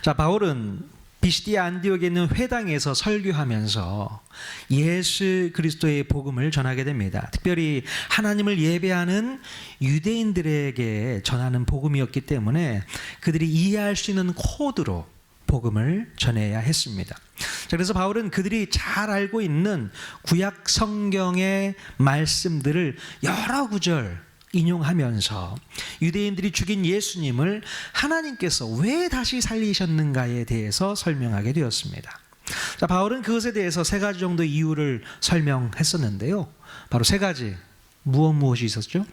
자, 바울은 비시디아 안디옥에 있는 회당에서 설교하면서 예수 그리스도의 복음을 전하게 됩니다. 특별히 하나님을 예배하는 유대인들에게 전하는 복음이었기 때문에 그들이 이해할 수 있는 코드로 복음을 전해야 했습니다. 자, 그래서 바울은 그들이 잘 알고 있는 구약 성경의 말씀들을 여러 구절 인용하면서 유대인들이 죽인 예수님을 하나님께서 왜 다시 살리셨는가에 대해서 설명하게 되었습니다. 자, 바울은 그것에 대해서 세 가지 정도의 이유를 설명했었는데요. 바로 세 가지. 무엇이 있었죠?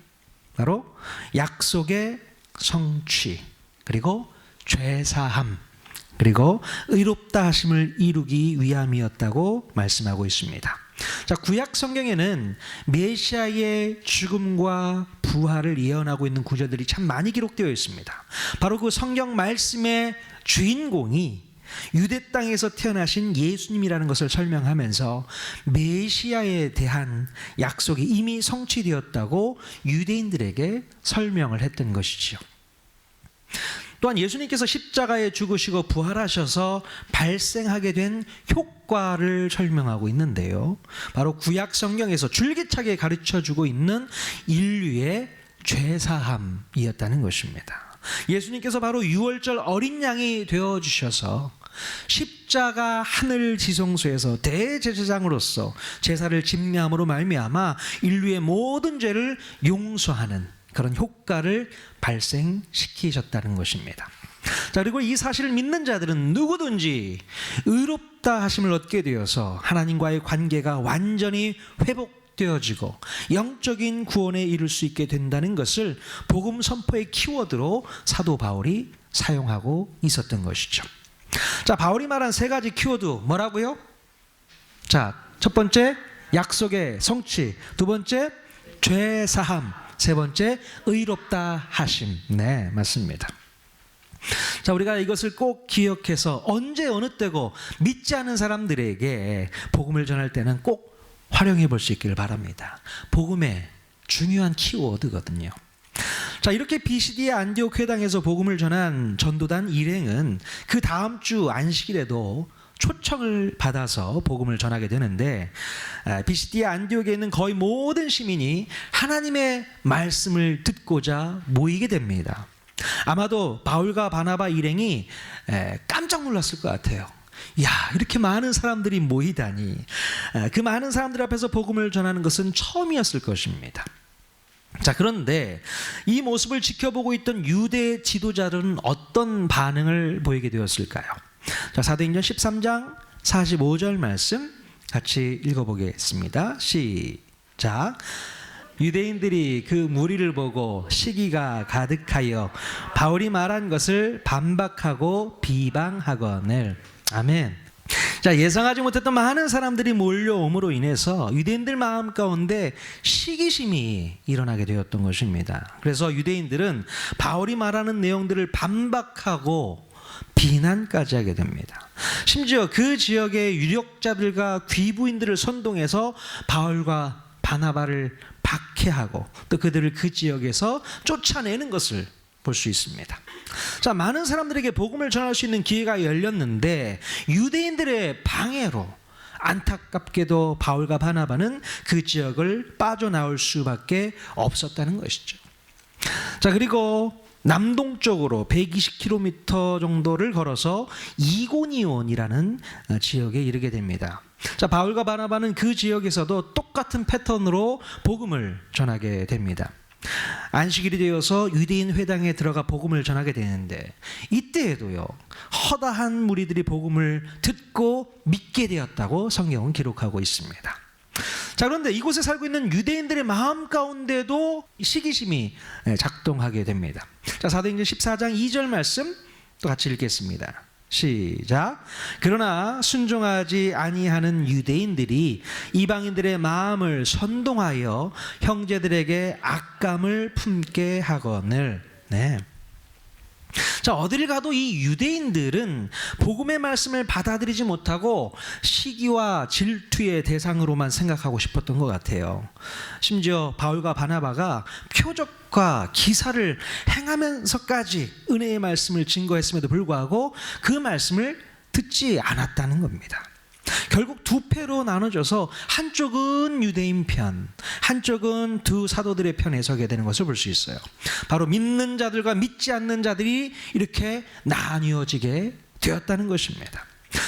바로 약속의 성취, 그리고 죄사함, 그리고 의롭다 하심을 이루기 위함이었다고 말씀하고 있습니다. 자, 구약 성경에는 메시아의 죽음과 부활을 예언하고 있는 구절들이 참 많이 기록되어 있습니다. 바로 그 성경 말씀의 주인공이 유대 땅에서 태어나신 예수님이라는 것을 설명하면서 메시아에 대한 약속이 이미 성취되었다고 유대인들에게 설명을 했던 것이지요. 또한 예수님께서 십자가에 죽으시고 부활하셔서 발생하게 된 효과를 설명하고 있는데요. 바로 구약 성경에서 줄기차게 가르쳐주고 있는 인류의 죄사함이었다는 것입니다. 예수님께서 바로 유월절 어린 양이 되어주셔서 십자가 하늘 지성소에서 대제사장으로서 제사를 집례함으로 말미암아 인류의 모든 죄를 용서하는 그런 효과를 발생시키셨다는 것입니다. 자, 그리고 이 사실을 믿는 자들은 누구든지 의롭다 하심을 얻게 되어서 하나님과의 관계가 완전히 회복되어지고 영적인 구원에 이를 수 있게 된다는 것을 복음 선포의 키워드로 사도 바울이 사용하고 있었던 것이죠. 자, 바울이 말한 세 가지 키워드 뭐라고요? 자, 첫 번째 약속의 성취, 두 번째 죄사함, 세 번째 의롭다 하심. 네, 맞습니다. 자, 우리가 이것을 꼭 기억해서 언제 어느 때고 믿지 않은 사람들에게 복음을 전할 때는 꼭 활용해 볼 수 있기를 바랍니다. 복음의 중요한 키워드거든요. 자, 이렇게 비시디아 안디옥 회당에서 복음을 전한 전도단 일행은 그 다음 주 안식일에도 초청을 받아서 복음을 전하게 되는데, 비시디아 안디옥에 있는 거의 모든 시민이 하나님의 말씀을 듣고자 모이게 됩니다. 아마도 바울과 바나바 일행이 깜짝 놀랐을 것 같아요. 야, 이렇게 많은 사람들이 모이다니. 그 많은 사람들 앞에서 복음을 전하는 것은 처음이었을 것입니다. 자, 그런데 이 모습을 지켜보고 있던 유대 지도자들은 어떤 반응을 보이게 되었을까요? 자, 사도행전 13장 45절 말씀 같이 읽어보겠습니다. 시작. 유대인들이 그 무리를 보고 시기가 가득하여 바울이 말한 것을 반박하고 비방하거늘. 아멘. 자, 예상하지 못했던 많은 사람들이 몰려옴으로 인해서 유대인들 마음 가운데 시기심이 일어나게 되었던 것입니다. 그래서 유대인들은 바울이 말하는 내용들을 반박하고 비난까지 하게 됩니다. 심지어 그 지역의 유력자들과 귀부인들을 선동해서 바울과 바나바를 박해하고 또 그들을 그 지역에서 쫓아내는 것을 볼 수 있습니다. 자, 많은 사람들에게 복음을 전할 수 있는 기회가 열렸는데 유대인들의 방해로 안타깝게도 바울과 바나바는 그 지역을 빠져나올 수밖에 없었다는 것이죠. 자, 그리고 남동쪽으로 120km 정도를 걸어서 이고니온이라는 지역에 이르게 됩니다. 자, 바울과 바나바는 그 지역에서도 똑같은 패턴으로 복음을 전하게 됩니다. 안식일이 되어서 유대인 회당에 들어가 복음을 전하게 되는데 이때에도요, 허다한 무리들이 복음을 듣고 믿게 되었다고 성경은 기록하고 있습니다. 자, 그런데 이곳에 살고 있는 유대인들의 마음 가운데도 시기심이 작동하게 됩니다. 자, 사도행전 14장 2절 말씀 또 같이 읽겠습니다. 시작. 그러나 순종하지 아니하는 유대인들이 이방인들의 마음을 선동하여 형제들에게 악감을 품게 하거늘. 네. 자, 어딜 가도 이 유대인들은 복음의 말씀을 받아들이지 못하고 시기와 질투의 대상으로만 생각하고 싶었던 것 같아요. 심지어 바울과 바나바가 표적과 기사를 행하면서까지 은혜의 말씀을 증거했음에도 불구하고 그 말씀을 듣지 않았다는 겁니다. 결국 두 패로 나눠져서 한쪽은 유대인 편, 한쪽은 두 사도들의 편에 서게 되는 것을 볼 수 있어요. 바로 믿는 자들과 믿지 않는 자들이 이렇게 나뉘어지게 되었다는 것입니다.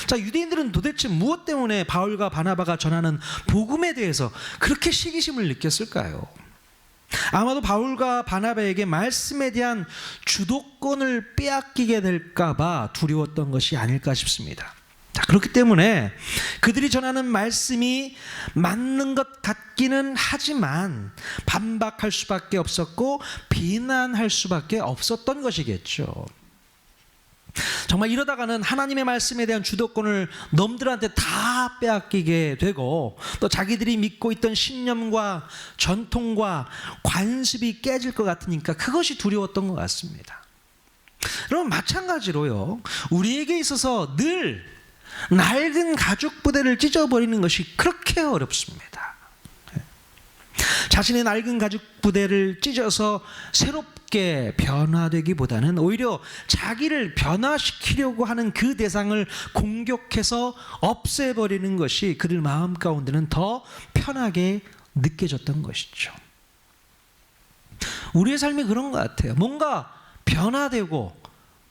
자, 유대인들은 도대체 무엇 때문에 바울과 바나바가 전하는 복음에 대해서 그렇게 시기심을 느꼈을까요? 아마도 바울과 바나바에게 말씀에 대한 주도권을 빼앗기게 될까 봐 두려웠던 것이 아닐까 싶습니다. 자, 그렇기 때문에 그들이 전하는 말씀이 맞는 것 같기는 하지만 반박할 수밖에 없었고 비난할 수밖에 없었던 것이겠죠. 정말 이러다가는 하나님의 말씀에 대한 주도권을 놈들한테 다 빼앗기게 되고 또 자기들이 믿고 있던 신념과 전통과 관습이 깨질 것 같으니까 그것이 두려웠던 것 같습니다. 여러분, 마찬가지로요, 우리에게 있어서 늘 낡은 가죽 부대를 찢어버리는 것이 그렇게 어렵습니다. 자신의 낡은 가죽 부대를 찢어서 새롭게 변화되기보다는 오히려 자기를 변화시키려고 하는 그 대상을 공격해서 없애버리는 것이 그들 마음 가운데는 더 편하게 느껴졌던 것이죠. 우리의 삶이 그런 것 같아요. 뭔가 변화되고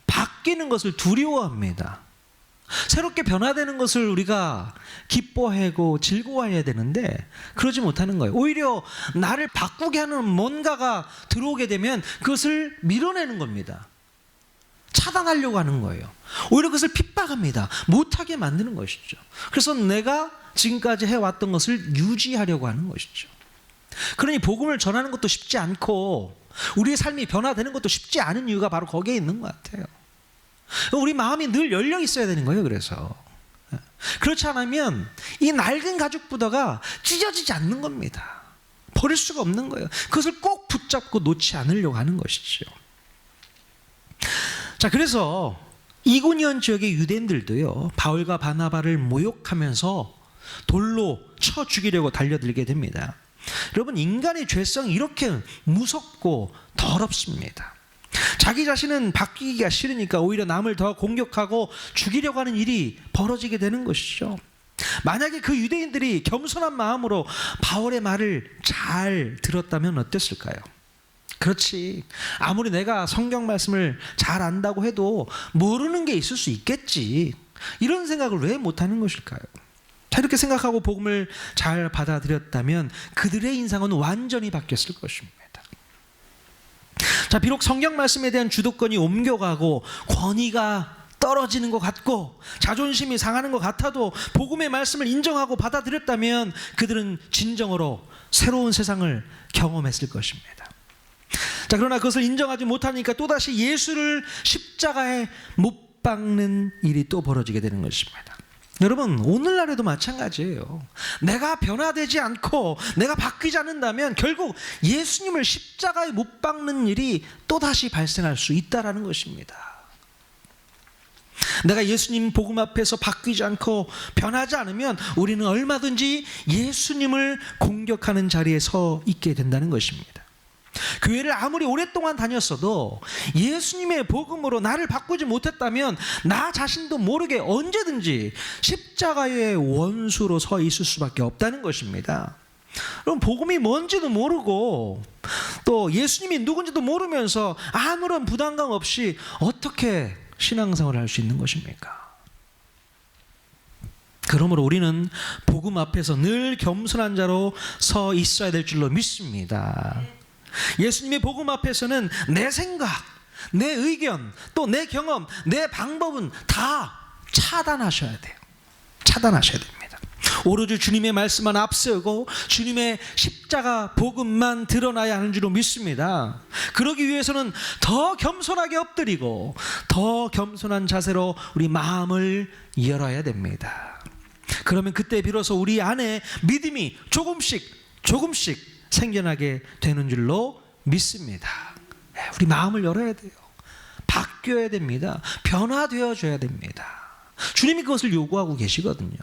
바뀌는 것을 두려워합니다. 새롭게 변화되는 것을 우리가 기뻐하고 즐거워해야 되는데 그러지 못하는 거예요. 오히려 나를 바꾸게 하는 뭔가가 들어오게 되면 그것을 밀어내는 겁니다. 차단하려고 하는 거예요. 오히려 그것을 핍박합니다. 못하게 만드는 것이죠. 그래서 내가 지금까지 해왔던 것을 유지하려고 하는 것이죠. 그러니 복음을 전하는 것도 쉽지 않고 우리의 삶이 변화되는 것도 쉽지 않은 이유가 바로 거기에 있는 것 같아요. 우리 마음이 늘 열려 있어야 되는 거예요. 그래서 그렇지 않으면 이 낡은 가죽 부대가 찢어지지 않는 겁니다. 버릴 수가 없는 거예요. 그것을 꼭 붙잡고 놓지 않으려고 하는 것이죠. 자, 그래서 이고니온 지역의 유대인들도요, 바울과 바나바를 모욕하면서 돌로 쳐 죽이려고 달려들게 됩니다. 여러분, 인간의 죄성이 이렇게 무섭고 더럽습니다. 자기 자신은 바뀌기가 싫으니까 오히려 남을 더 공격하고 죽이려고 하는 일이 벌어지게 되는 것이죠. 만약에 그 유대인들이 겸손한 마음으로 바울의 말을 잘 들었다면 어땠을까요? 그렇지, 아무리 내가 성경 말씀을 잘 안다고 해도 모르는 게 있을 수 있겠지, 이런 생각을 왜 못하는 것일까요? 자, 이렇게 생각하고 복음을 잘 받아들였다면 그들의 인상은 완전히 바뀌었을 것입니다. 자, 비록 성경 말씀에 대한 주도권이 옮겨가고 권위가 떨어지는 것 같고 자존심이 상하는 것 같아도 복음의 말씀을 인정하고 받아들였다면 그들은 진정으로 새로운 세상을 경험했을 것입니다. 자, 그러나 그것을 인정하지 못하니까 또다시 예수를 십자가에 못 박는 일이 또 벌어지게 되는 것입니다. 여러분, 오늘날에도 마찬가지예요. 내가 변화되지 않고 내가 바뀌지 않는다면 결국 예수님을 십자가에 못 박는 일이 또다시 발생할 수 있다는 것입니다. 내가 예수님 복음 앞에서 바뀌지 않고 변하지 않으면 우리는 얼마든지 예수님을 공격하는 자리에 서 있게 된다는 것입니다. 교회를 아무리 오랫동안 다녔어도 예수님의 복음으로 나를 바꾸지 못했다면 나 자신도 모르게 언제든지 십자가의 원수로 서 있을 수밖에 없다는 것입니다. 그럼 복음이 뭔지도 모르고 또 예수님이 누군지도 모르면서 아무런 부담감 없이 어떻게 신앙생활을 할 수 있는 것입니까? 그러므로 우리는 복음 앞에서 늘 겸손한 자로 서 있어야 될 줄로 믿습니다. 예수님의 복음 앞에서는 내 생각, 내 의견, 또 내 경험, 내 방법은 다 차단하셔야 돼요. 차단하셔야 됩니다. 오로지 주님의 말씀만 앞세우고 주님의 십자가 복음만 드러나야 하는 줄로 믿습니다. 그러기 위해서는 더 겸손하게 엎드리고 더 겸손한 자세로 우리 마음을 열어야 됩니다. 그러면 그때 비로소 우리 안에 믿음이 조금씩 생겨나게 되는 줄로 믿습니다. 우리 마음을 열어야 돼요. 바뀌어야 됩니다. 변화되어져야 됩니다. 주님이 그것을 요구하고 계시거든요.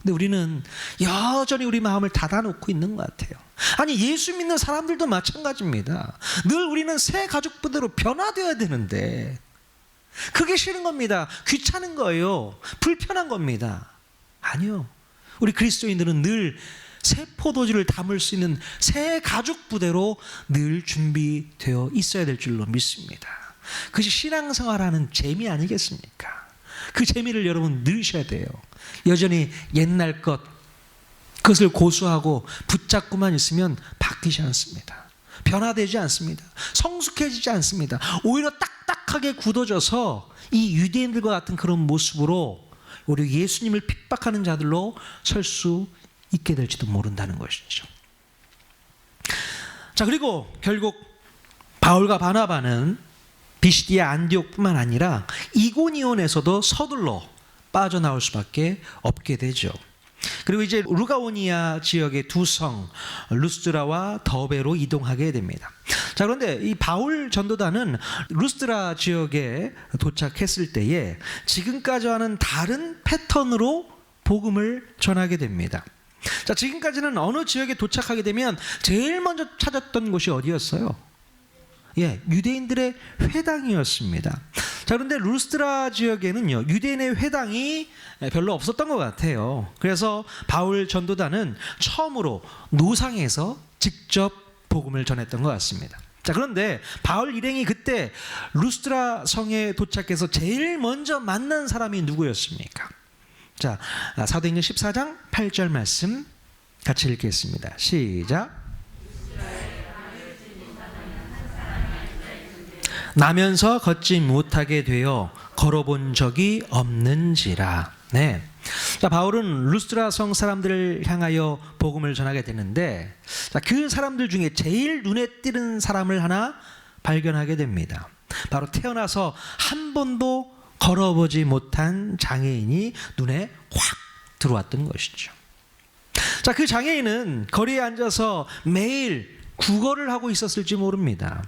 근데 우리는 여전히 우리 마음을 닫아놓고 있는 것 같아요. 아니, 예수 믿는 사람들도 마찬가지입니다. 늘 우리는 새 가족부대로 변화되어야 되는데 그게 싫은 겁니다. 귀찮은 거예요. 불편한 겁니다. 아니요. 우리 그리스도인들은 늘 새 포도주를 담을 수 있는 새 가죽 부대로 늘 준비되어 있어야 될 줄로 믿습니다. 그것이 신앙생활하는 재미 아니겠습니까? 그 재미를 여러분 누리셔야 돼요. 여전히 옛날 그것을 고수하고 붙잡고만 있으면 바뀌지 않습니다. 변화되지 않습니다. 성숙해지지 않습니다. 오히려 딱딱하게 굳어져서 이 유대인들과 같은 그런 모습으로 우리 예수님을 핍박하는 자들로 설 수 있게 될지도 모른다는 것이죠. 자, 그리고 결국 바울과 바나바는 비시디아 안디옥뿐만 아니라 이고니온에서도 서둘러 빠져나올 수밖에 없게 되죠. 그리고 이제 루가오니아 지역의 두 성 루스드라와 더베로 이동하게 됩니다. 자, 그런데 이 바울 전도단은 루스드라 지역에 도착했을 때에 지금까지와는 다른 패턴으로 복음을 전하게 됩니다. 자, 지금까지는 어느 지역에 도착하게 되면 제일 먼저 찾았던 곳이 어디였어요? 예, 유대인들의 회당이었습니다. 자, 그런데 루스드라 지역에는요, 유대인의 회당이 별로 없었던 것 같아요. 그래서 바울 전도단은 처음으로 노상에서 직접 복음을 전했던 것 같습니다. 자, 그런데 바울 일행이 그때 루스드라 성에 도착해서 제일 먼저 만난 사람이 누구였습니까? 자, 사도행전 14장 8절 말씀 같이 읽겠습니다. 시작. 나면서 걷지 못하게 되어 걸어본 적이 없는지라. 네. 자, 바울은 루스드라 성 사람들을 향하여 복음을 전하게 되는데, 자, 그 사람들 중에 제일 눈에 띄는 사람을 하나 발견하게 됩니다. 바로 태어나서 한 번도 걸어보지 못한 장애인이 눈에 확 들어왔던 것이죠. 자, 그 장애인은 거리에 앉아서 매일 구걸을 하고 있었을지 모릅니다.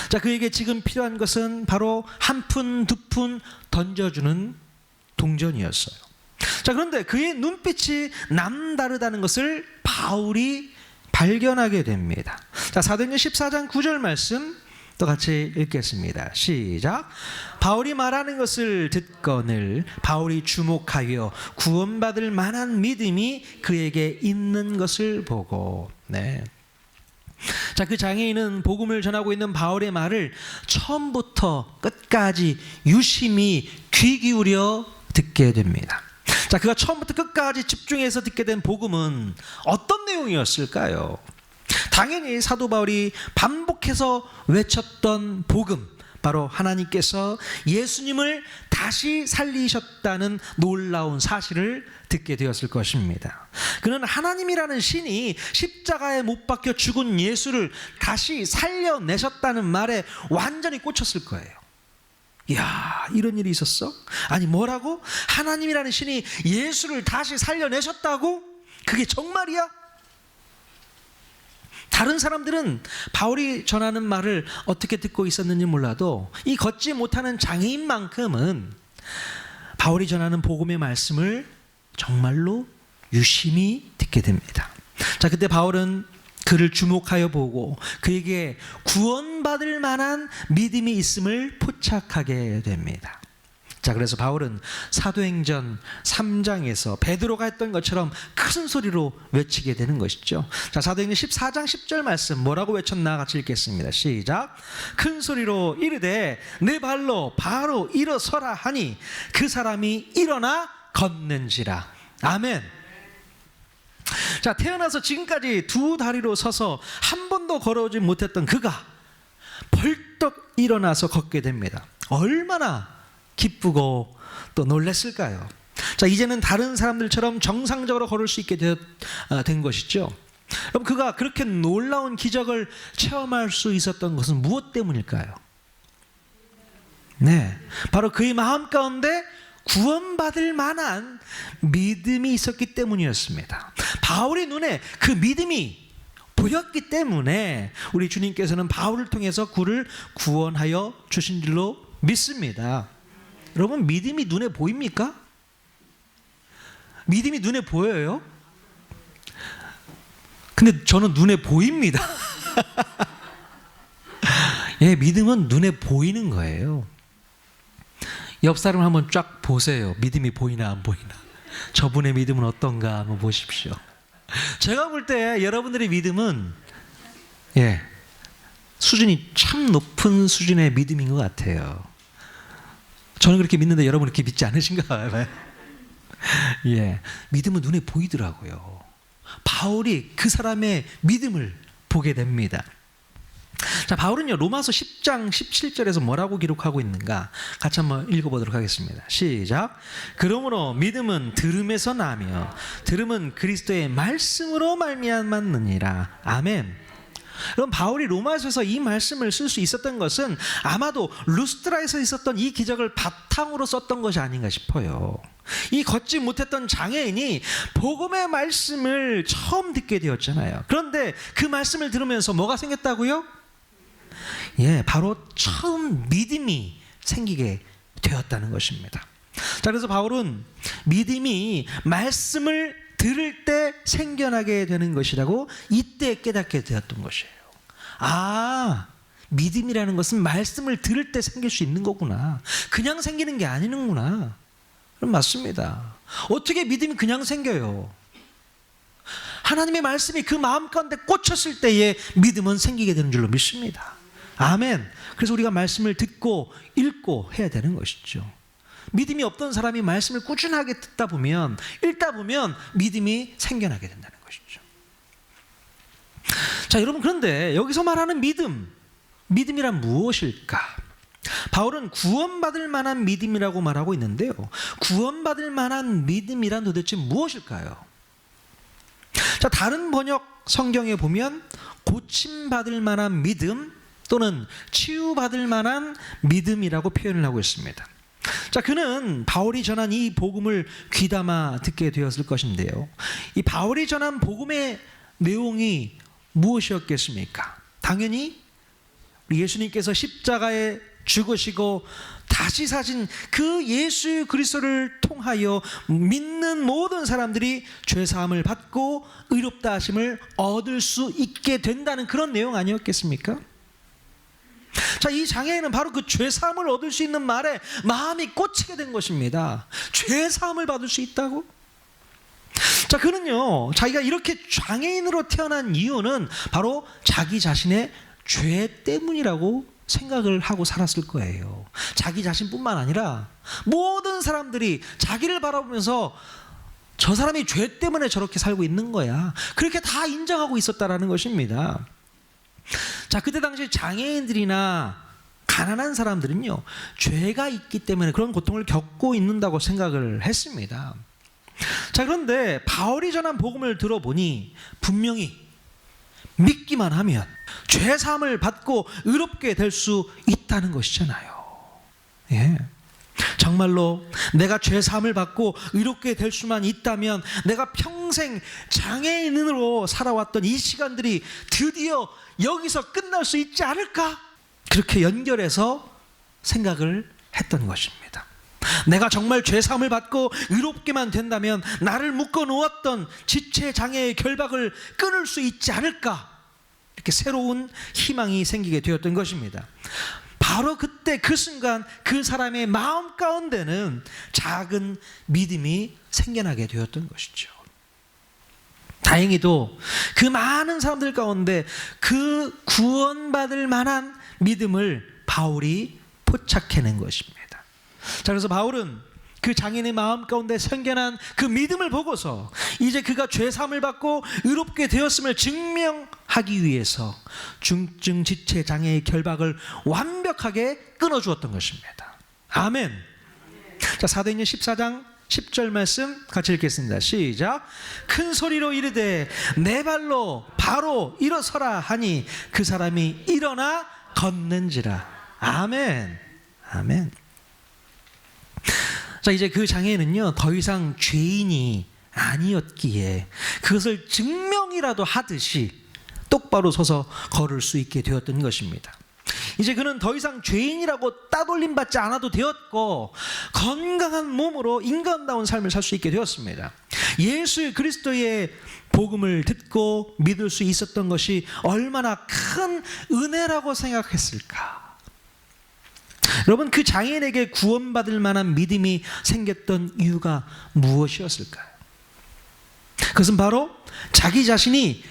자, 그에게 지금 필요한 것은 바로 한 푼, 두 푼 던져주는 동전이었어요. 자, 그런데 그의 눈빛이 남다르다는 것을 바울이 발견하게 됩니다. 자, 사도행전 14장 9절 말씀 또 같이 읽겠습니다. 시작. 바울이 말하는 것을 듣거늘 바울이 주목하여 구원받을 만한 믿음이 그에게 있는 것을 보고. 네. 자, 그 장애인은 복음을 전하고 있는 바울의 말을 처음부터 끝까지 유심히 귀 기울여 듣게 됩니다. 자, 그가 처음부터 끝까지 집중해서 듣게 된 복음은 어떤 내용이었을까요? 당연히 사도 바울이 반복해서 외쳤던 복음, 바로 하나님께서 예수님을 다시 살리셨다는 놀라운 사실을 듣게 되었을 것입니다. 그는 하나님이라는 신이 십자가에 못 박혀 죽은 예수를 다시 살려내셨다는 말에 완전히 꽂혔을 거예요. 이야, 이런 일이 있었어? 아니, 뭐라고? 하나님이라는 신이 예수를 다시 살려내셨다고? 그게 정말이야? 다른 사람들은 바울이 전하는 말을 어떻게 듣고 있었는지 몰라도 이 걷지 못하는 장애인만큼은 바울이 전하는 복음의 말씀을 정말로 유심히 듣게 됩니다. 자, 그때 바울은 그를 주목하여 보고 그에게 구원받을 만한 믿음이 있음을 포착하게 됩니다. 자, 그래서 바울은 사도행전 3장에서 베드로가 했던 것처럼 큰 소리로 외치게 되는 것이죠. 자, 사도행전 14장 10절 말씀 뭐라고 외쳤나 같이 읽겠습니다. 시작. 큰 소리로 이르되 내 발로 바로 일어서라 하니 그 사람이 일어나 걷는지라. 아멘. 자, 태어나서 지금까지 두 다리로 서서 한 번도 걸어오지 못했던 그가 벌떡 일어나서 걷게 됩니다. 얼마나 기쁘고 또 놀랐을까요? 자, 이제는 다른 사람들처럼 정상적으로 걸을 수 있게 된 것이죠. 여러분, 그가 그렇게 놀라운 기적을 체험할 수 있었던 것은 무엇 때문일까요? 네, 바로 그의 마음 가운데 구원받을 만한 믿음이 있었기 때문이었습니다. 바울의 눈에 그 믿음이 보였기 때문에 우리 주님께서는 바울을 통해서 그를 구원하여 주신 줄로 믿습니다. 여러분, 믿음이 눈에 보입니까? 믿음이 눈에 보여요? 근데 저는 눈에 보입니다. 예, 믿음은 눈에 보이는 거예요. 옆 사람 한번 쫙 보세요. 믿음이 보이나 안 보이나. 저분의 믿음은 어떤가 한번 보십시오. 제가 볼 때 여러분들의 믿음은 수준이 참 높은 수준의 믿음인 것 같아요. 저는 그렇게 믿는데 여러분 그렇게 믿지 않으신가 봐요. 믿음은 눈에 보이더라고요. 바울이 그 사람의 믿음을 보게 됩니다. 자, 바울은요, 로마서 10장 17절에서 뭐라고 기록하고 있는가? 같이 한번 읽어보도록 하겠습니다. 시작. 그러므로 믿음은 들음에서 나며 들음은 그리스도의 말씀으로 말미암았느니라. 아멘. 그럼 바울이 로마서에서 이 말씀을 쓸 수 있었던 것은 아마도 루스트라에서 있었던 이 기적을 바탕으로 썼던 것이 아닌가 싶어요. 이 걷지 못했던 장애인이 복음의 말씀을 처음 듣게 되었잖아요. 그런데 그 말씀을 들으면서 뭐가 생겼다고요? 바로 처음 믿음이 생기게 되었다는 것입니다. 자, 그래서 바울은 믿음이 말씀을 들을 때 생겨나게 되는 것이라고 이때 깨닫게 되었던 것이에요. 아, 믿음이라는 것은 말씀을 들을 때 생길 수 있는 거구나. 그냥 생기는 게 아니는구나. 그럼 맞습니다. 어떻게 믿음이 그냥 생겨요? 하나님의 말씀이 그 마음 가운데 꽂혔을 때에 믿음은 생기게 되는 줄로 믿습니다. 아멘. 그래서 우리가 말씀을 듣고 읽고 해야 되는 것이죠. 믿음이 없던 사람이 말씀을 꾸준하게 듣다 보면, 읽다 보면 믿음이 생겨나게 된다는 것이죠. 자, 여러분, 그런데 여기서 말하는 믿음이란 무엇일까? 바울은 구원받을 만한 믿음이라고 말하고 있는데요, 구원받을 만한 믿음이란 도대체 무엇일까요? 자, 다른 번역 성경에 보면 고침받을 만한 믿음 또는 치유받을 만한 믿음이라고 표현을 하고 있습니다. 자, 그는 바울이 전한 이 복음을 귀담아 듣게 되었을 것인데요, 이 바울이 전한 복음의 내용이 무엇이었겠습니까? 당연히 예수님께서 십자가에 죽으시고 다시 사신 그 예수 그리스도를 통하여 믿는 모든 사람들이 죄사함을 받고 의롭다 하심을 얻을 수 있게 된다는 그런 내용 아니었겠습니까? 자, 이 장애인은 바로 그 죄사함을 얻을 수 있는 말에 마음이 꽂히게 된 것입니다. 죄사함을 받을 수 있다고? 자, 그는요, 자기가 이렇게 장애인으로 태어난 이유는 바로 자기 자신의 죄 때문이라고 생각을 하고 살았을 거예요. 자기 자신뿐만 아니라 모든 사람들이 자기를 바라보면서 저 사람이 죄 때문에 저렇게 살고 있는 거야, 그렇게 다 인정하고 있었다라는 것입니다. 자, 그때 당시 장애인들이나 가난한 사람들은요, 죄가 있기 때문에 그런 고통을 겪고 있는다고 생각을 했습니다. 자, 그런데 바울이 전한 복음을 들어보니 분명히 믿기만 하면 죄사함을 받고 의롭게 될 수 있다는 것이잖아요. 정말로 내가 죄사함을 받고 의롭게 될 수만 있다면 내가 평생 장애인으로 살아왔던 이 시간들이 드디어 여기서 끝날 수 있지 않을까? 그렇게 연결해서 생각을 했던 것입니다. 내가 정말 죄사함을 받고 의롭게만 된다면 나를 묶어놓았던 지체장애의 결박을 끊을 수 있지 않을까? 이렇게 새로운 희망이 생기게 되었던 것입니다. 바로 그때 그 순간 그 사람의 마음 가운데는 작은 믿음이 생겨나게 되었던 것이죠. 다행히도 그 많은 사람들 가운데 그 구원받을 만한 믿음을 바울이 포착해낸 것입니다. 자, 그래서 바울은 그 장인의 마음 가운데 생겨난 그 믿음을 보고서 이제 그가 죄사함을 받고 의롭게 되었음을 증명하기 위해서 중증 지체 장애의 결박을 완벽하게 끊어주었던 것입니다. 아멘. 자, 사도행전 14장 10절 말씀 같이 읽겠습니다. 시작. 큰 소리로 이르되 내 발로 바로 일어서라 하니 그 사람이 일어나 걷는지라. 아멘. 아멘. 자, 이제 그 장애인은요, 더 이상 죄인이 아니었기에 그것을 증명이라도 하듯이 똑바로 서서 걸을 수 있게 되었던 것입니다. 이제 그는 더 이상 죄인이라고 따돌림 받지 않아도 되었고 건강한 몸으로 인간다운 삶을 살 수 있게 되었습니다. 예수 그리스도의 복음을 듣고 믿을 수 있었던 것이 얼마나 큰 은혜라고 생각했을까. 여러분, 그 장애인에게 구원받을 만한 믿음이 생겼던 이유가 무엇이었을까요? 그것은 바로 자기 자신이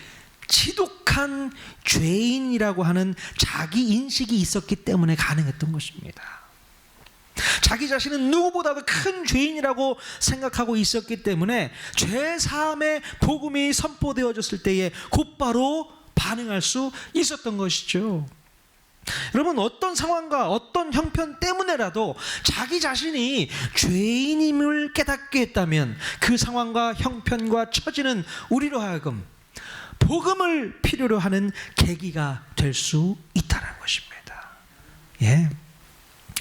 지독한 죄인이라고 하는 자기 인식이 있었기 때문에 가능했던 것입니다. 자기 자신은 누구보다도 큰 죄인이라고 생각하고 있었기 때문에 죄사함의 복음이 선포되어졌을 때에 곧바로 반응할 수 있었던 것이죠. 여러분, 어떤 상황과 어떤 형편 때문에라도 자기 자신이 죄인임을 깨닫게 했다면 그 상황과 형편과 처지는 우리로 하여금 복음을 필요로 하는 계기가 될 수 있다는 것입니다. 예.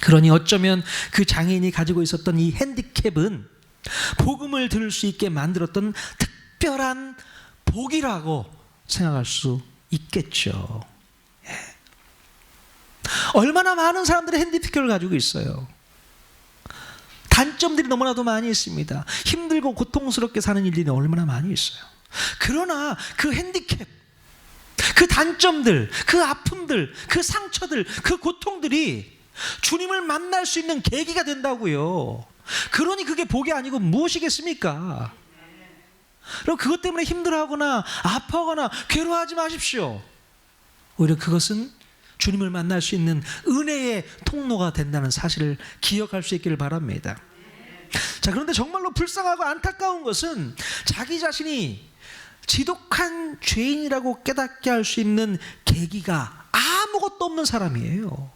그러니 어쩌면 그 장애인이 가지고 있었던 이 핸디캡은 복음을 들을 수 있게 만들었던 특별한 복이라고 생각할 수 있겠죠. 예. 얼마나 많은 사람들이 핸디캡을 가지고 있어요. 단점들이 너무나도 많이 있습니다. 힘들고 고통스럽게 사는 일들이 얼마나 많이 있어요. 그러나 그 핸디캡, 그 단점들, 그 아픔들, 그 상처들, 그 고통들이 주님을 만날 수 있는 계기가 된다고요. 그러니 그게 복이 아니고 무엇이겠습니까? 그럼 그것 때문에 힘들어하거나 아파하거나 괴로워하지 마십시오. 오히려 그것은 주님을 만날 수 있는 은혜의 통로가 된다는 사실을 기억할 수 있기를 바랍니다. 자, 그런데 정말로 불쌍하고 안타까운 것은 자기 자신이 지독한 죄인이라고 깨닫게 할 수 있는 계기가 아무것도 없는 사람이에요.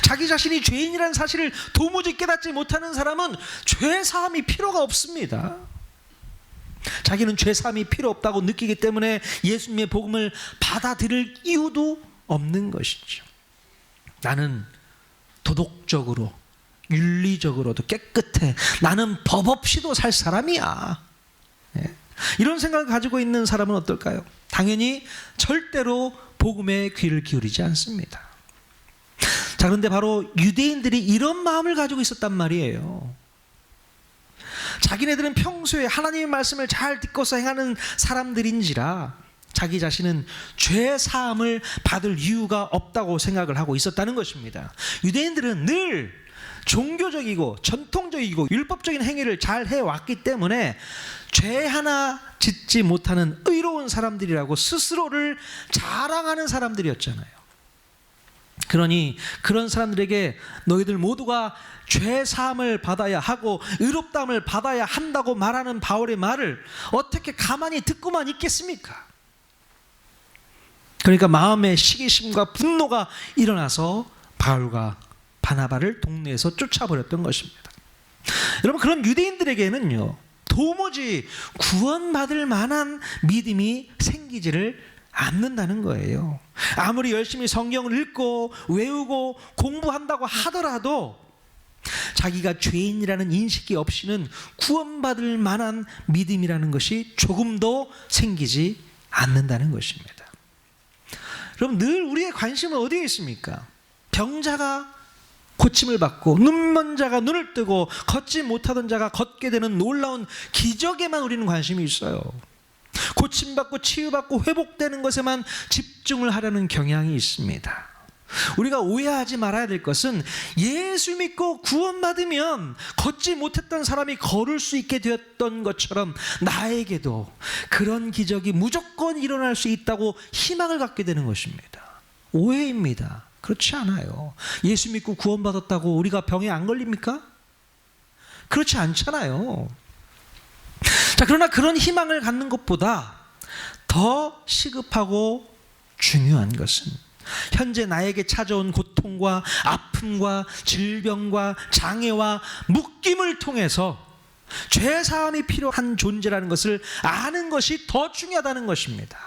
자기 자신이 죄인이라는 사실을 도무지 깨닫지 못하는 사람은 죄사함이 필요가 없습니다. 자기는 죄사함이 필요 없다고 느끼기 때문에 예수님의 복음을 받아들일 이유도 없는 것이죠. 나는 도덕적으로 윤리적으로도 깨끗해, 나는 법 없이도 살 사람이야. 네. 이런 생각을 가지고 있는 사람은 어떨까요? 당연히 절대로 복음에 귀를 기울이지 않습니다. 자, 그런데 바로 유대인들이 이런 마음을 가지고 있었단 말이에요. 자기네들은 평소에 하나님의 말씀을 잘 듣고서 행하는 사람들인지라 자기 자신은 죄 사함을 받을 이유가 없다고 생각을 하고 있었다는 것입니다. 유대인들은 늘 종교적이고 전통적이고 율법적인 행위를 잘 해왔기 때문에 죄 하나 짓지 못하는 의로운 사람들이라고 스스로를 자랑하는 사람들이었잖아요. 그러니 그런 사람들에게 너희들 모두가 죄 사함을 받아야 하고 의롭다함을 받아야 한다고 말하는 바울의 말을 어떻게 가만히 듣고만 있겠습니까? 그러니까 마음의 시기심과 분노가 일어나서 바울과 바나바를 동네에서 쫓아버렸던 것입니다. 여러분, 그런 유대인들에게는요, 도무지 구원받을 만한 믿음이 생기지를 않는다는 거예요. 아무리 열심히 성경을 읽고 외우고 공부한다고 하더라도 자기가 죄인이라는 인식이 없이는 구원받을 만한 믿음이라는 것이 조금도 생기지 않는다는 것입니다. 여러분, 늘 우리의 관심은 어디에 있습니까? 병자가 고침을 받고 눈먼 자가 눈을 뜨고 걷지 못하던 자가 걷게 되는 놀라운 기적에만 우리는 관심이 있어요. 고침받고 치유받고 회복되는 것에만 집중을 하려는 경향이 있습니다. 우리가 오해하지 말아야 될 것은 예수 믿고 구원받으면 걷지 못했던 사람이 걸을 수 있게 되었던 것처럼 나에게도 그런 기적이 무조건 일어날 수 있다고 희망을 갖게 되는 것입니다. 오해입니다. 그렇지 않아요. 예수 믿고 구원받았다고 우리가 병에 안 걸립니까? 그렇지 않잖아요. 자, 그러나 그런 희망을 갖는 것보다 더 시급하고 중요한 것은 현재 나에게 찾아온 고통과 아픔과 질병과 장애와 묶임을 통해서 죄사함이 필요한 존재라는 것을 아는 것이 더 중요하다는 것입니다.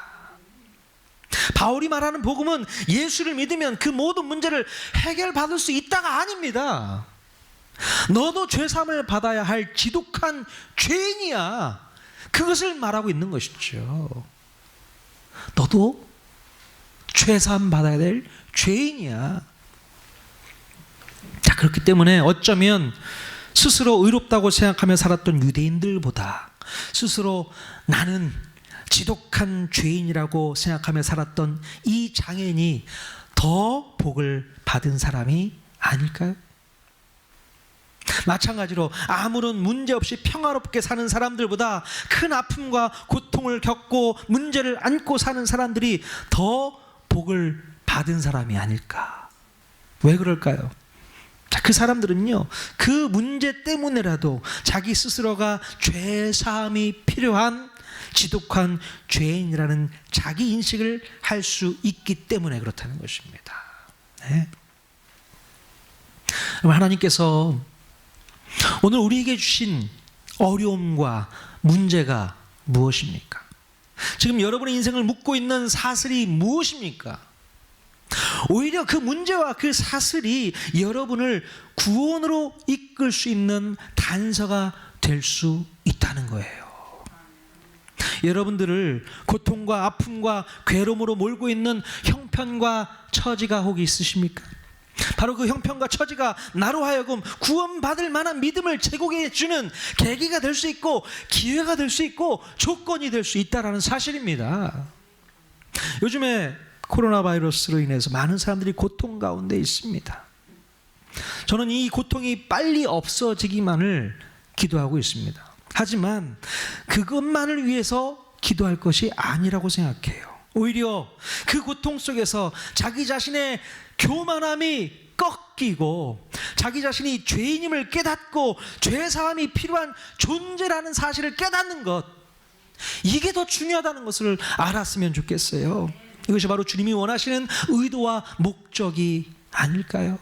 바울이 말하는 복음은 예수를 믿으면 그 모든 문제를 해결받을 수 있다가 아닙니다. 너도 죄사함을 받아야 할 지독한 죄인이야. 그것을 말하고 있는 것이죠. 너도 죄사함 받아야 될 죄인이야. 자, 그렇기 때문에 어쩌면 스스로 의롭다고 생각하며 살았던 유대인들보다 스스로 나는 지독한 죄인이라고 생각하며 살았던 이 장애인이 더 복을 받은 사람이 아닐까요? 마찬가지로 아무런 문제 없이 평화롭게 사는 사람들보다 큰 아픔과 고통을 겪고 문제를 안고 사는 사람들이 더 복을 받은 사람이 아닐까? 왜 그럴까요? 자, 그 사람들은요, 그 문제 때문에라도 자기 스스로가 죄사함이 필요한 지독한 죄인이라는 자기 인식을 할 수 있기 때문에 그렇다는 것입니다. 네. 하나님께서 오늘 우리에게 주신 어려움과 문제가 무엇입니까? 지금 여러분의 인생을 묶고 있는 사슬이 무엇입니까? 오히려 그 문제와 그 사슬이 여러분을 구원으로 이끌 수 있는 단서가 될 수 있다는 거예요. 여러분들을 고통과 아픔과 괴로움으로 몰고 있는 형편과 처지가 혹 있으십니까? 바로 그 형편과 처지가 나로 하여금 구원받을 만한 믿음을 제공해 주는 계기가 될 수 있고 기회가 될 수 있고 조건이 될 수 있다는 사실입니다. 요즘에 코로나 바이러스로 인해서 많은 사람들이 고통 가운데 있습니다. 저는 이 고통이 빨리 없어지기만을 기도하고 있습니다. 하지만 그것만을 위해서 기도할 것이 아니라고 생각해요. 오히려 그 고통 속에서 자기 자신의 교만함이 꺾이고 자기 자신이 죄인임을 깨닫고 죄사함이 필요한 존재라는 사실을 깨닫는 것, 이게 더 중요하다는 것을 알았으면 좋겠어요. 이것이 바로 주님이 원하시는 의도와 목적이 아닐까요?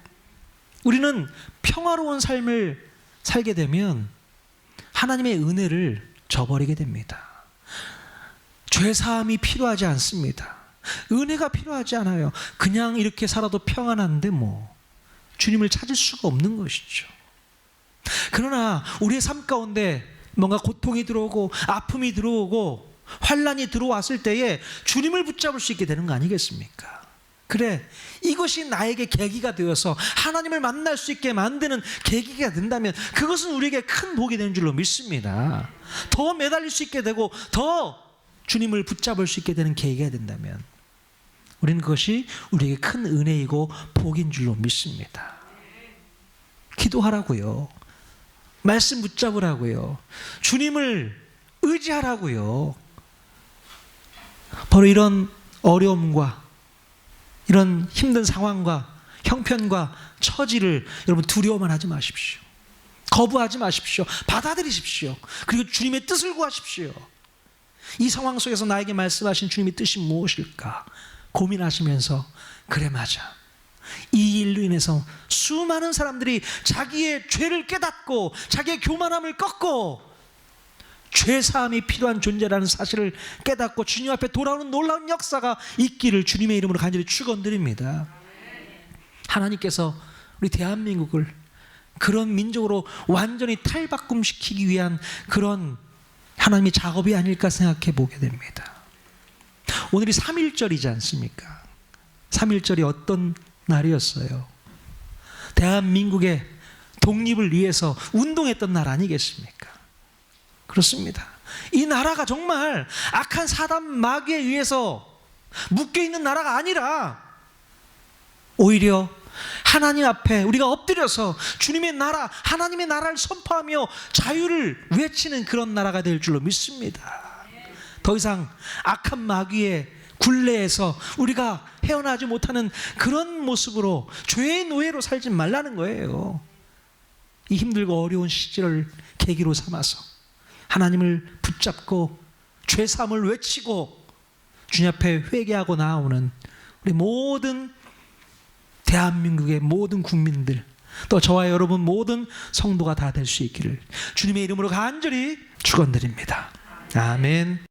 우리는 평화로운 삶을 살게 되면 하나님의 은혜를 저버리게 됩니다. 죄사함이 필요하지 않습니다. 은혜가 필요하지 않아요. 그냥 이렇게 살아도 평안한데 뭐 주님을 찾을 수가 없는 것이죠. 그러나 우리의 삶 가운데 뭔가 고통이 들어오고 아픔이 들어오고 환난이 들어왔을 때에 주님을 붙잡을 수 있게 되는 거 아니겠습니까? 그래, 이것이 나에게 계기가 되어서 하나님을 만날 수 있게 만드는 계기가 된다면 그것은 우리에게 큰 복이 되는 줄로 믿습니다. 더 매달릴 수 있게 되고 더 주님을 붙잡을 수 있게 되는 계기가 된다면 우리는 그것이 우리에게 큰 은혜이고 복인 줄로 믿습니다. 기도하라고요. 말씀 붙잡으라고요. 주님을 의지하라고요. 바로 이런 어려움과 이런 힘든 상황과 형편과 처지를 여러분 두려워만 하지 마십시오. 거부하지 마십시오. 받아들이십시오. 그리고 주님의 뜻을 구하십시오. 이 상황 속에서 나에게 말씀하신 주님의 뜻이 무엇일까 고민하시면서, 그래 맞아, 이 일로 인해서 수많은 사람들이 자기의 죄를 깨닫고 자기의 교만함을 꺾고 죄사함이 필요한 존재라는 사실을 깨닫고 주님 앞에 돌아오는 놀라운 역사가 있기를 주님의 이름으로 간절히 축원드립니다. 하나님께서 우리 대한민국을 그런 민족으로 완전히 탈바꿈시키기 위한 그런 하나님의 작업이 아닐까 생각해 보게 됩니다. 오늘이 3.1절이지 않습니까? 3.1절이 어떤 날이었어요? 대한민국의 독립을 위해서 운동했던 날 아니겠습니까? 그렇습니다. 이 나라가 정말 악한 사단 마귀에 의해서 묶여있는 나라가 아니라 오히려 하나님 앞에 우리가 엎드려서 주님의 나라, 하나님의 나라를 선포하며 자유를 외치는 그런 나라가 될 줄로 믿습니다. 더 이상 악한 마귀의 굴레에서 우리가 헤어나지 못하는 그런 모습으로 죄의 노예로 살지 말라는 거예요. 이 힘들고 어려운 시절을 계기로 삼아서 하나님을 붙잡고 죄사함을 외치고 주님 앞에 회개하고 나아오는 우리 모든 대한민국의 모든 국민들, 또 저와 여러분 모든 성도가 다 될 수 있기를 주님의 이름으로 간절히 축원드립니다. 아멘.